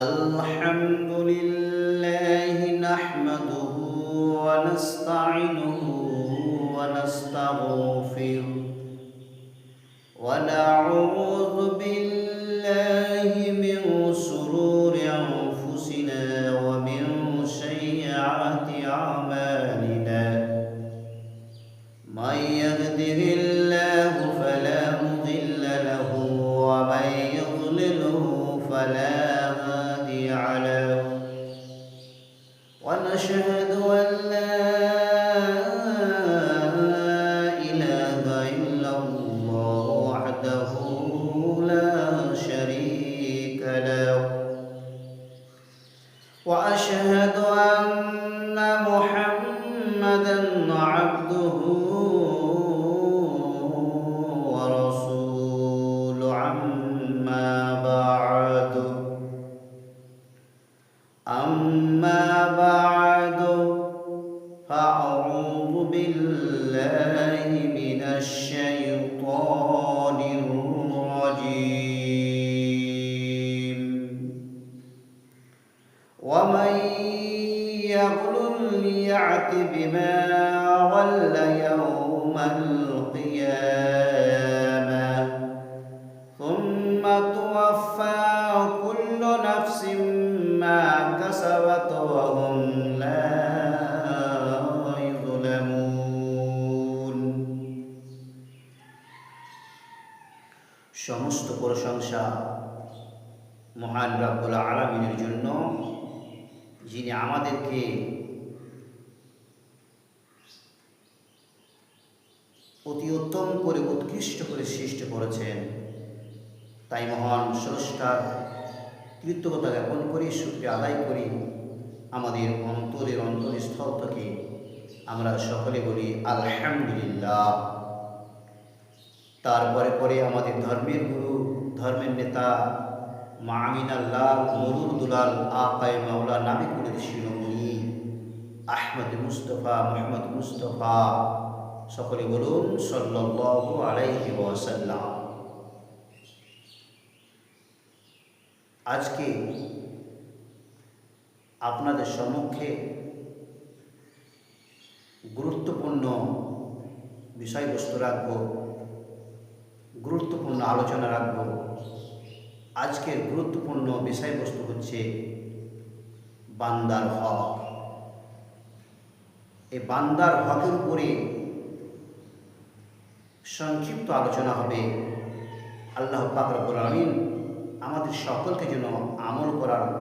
الحمد لله نحمده ونستعينه ونستغفره ونعوذ بالله من شرور أنفسنا ومن سيئات أعمالنا من يهده الله فلا مضل له ومن يضلله فلا هادي له ونشهد أن لا إله إلا الله وحده لا شريك له وأشهد أن محمدًا عبده ورسوله أما بعد فأعوذ بالله من الشيطان الرجيم ومن يغلل يأت بما غل يوم القيامة ثم توفى كل نفس ما كسبت وهم لا يظلمون সমস্ত প্রশংসা মহান রব্বুল আলামিনের জন্য, যিনি আমাদেরকে অতি উত্তম করে উৎকৃষ্ট করে সৃষ্টি করেছেন। তাই মহান স্রষ্টার কৃতজ্ঞতা জ্ঞাপন করি, শুকরিয়া আদায় করি। আমাদের অন্তরস্থল থেকে আমরা সকলে বলি আলহামদুলিল্লাহ। তারপরে আমাদের ধর্মের গুরু, ধর্মের নেতা মা আমিনাল্লাহ মরুর দুলাল আকায়ে মাওলা নামে করে শিরোমণি আহমদ মুস্তফা মুহাম্মদ মুস্তফা, সকলে বলুন সাল্লাল্লাহু আলাইহি ওয়াসাল্লাম। আজকে আপনাদের সম্মুখে গুরুত্বপূর্ণ বিষয়বস্তু রাখব, গুরুত্বপূর্ণ আলোচনা রাখব। আজকের গুরুত্বপূর্ণ বিষয়বস্তু হচ্ছে বান্দার হক। এই বান্দার হকের উপরে সংক্ষিপ্ত আলোচনা হবে। আল্লাহ পাক রব্বুল আলামিন আমাদের সকলকে যেন আমল করার